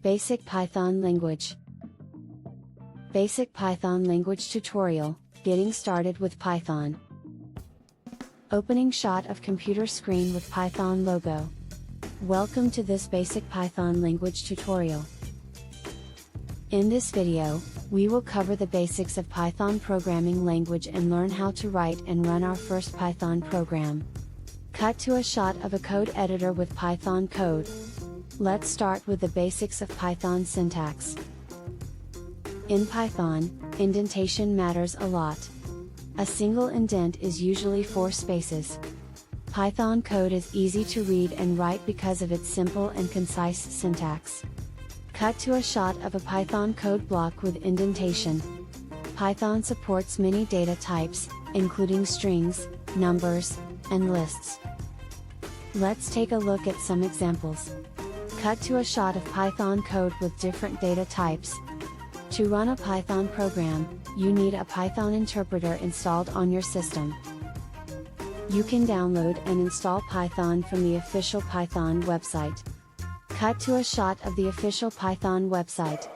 Basic Python Language. Basic Python Language Tutorial, Getting Started with Python. Opening shot of computer screen with Python logo. Welcome to this Basic Python Language tutorial. In this video, we will cover the basics of Python programming language and learn how to write and run our first Python program. Cut to a shot of a code editor with Python code. Let's start with the basics of Python syntax. In Python, indentation matters a lot. A single indent is usually 4 spaces. Python code is easy to read and write because of its simple and concise syntax. Cut to a shot of a Python code block with indentation. Python supports many data types, including strings, numbers, and lists. Let's take a look at some examples. Cut to a shot of Python code with different data types. To run a Python program, you need a Python interpreter installed on your system. You can download and install Python from the official Python website. Cut to a shot of the official Python website.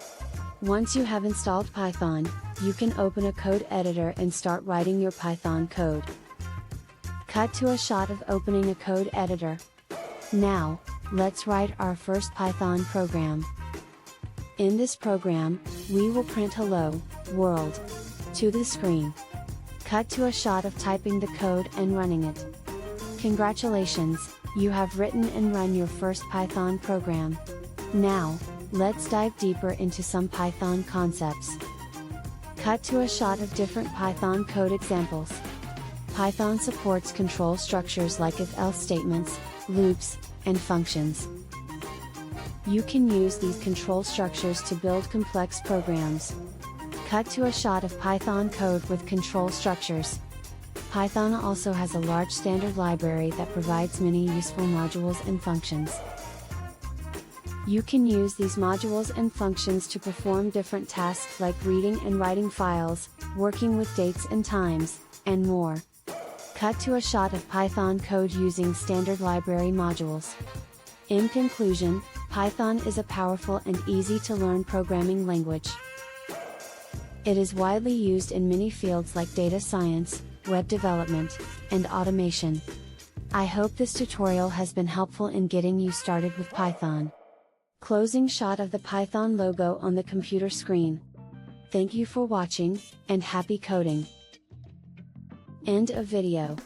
Once you have installed Python, you can open a code editor and start writing your Python code. Cut to a shot of opening a code editor. Now, let's write our first Python program. In this program, we will print "Hello, world" to the screen. Cut to a shot of typing the code and running it. Congratulations, you have written and run your first Python program. Now, let's dive deeper into some Python concepts. Cut to a shot of different Python code examples. Python supports control structures like if-else statements, loops, and functions. You can use these control structures to build complex programs. Cut to a shot of Python code with control structures. Python also has a large standard library that provides many useful modules and functions. You can use these modules and functions to perform different tasks like reading and writing files, working with dates and times, and more. Cut to a shot of Python code using standard library modules. In conclusion, Python is a powerful and easy to learn programming language. It is widely used in many fields like data science, web development, and automation. I hope this tutorial has been helpful in getting you started with Python. Closing shot of the Python logo on the computer screen. Thank you for watching, and happy coding! End of video.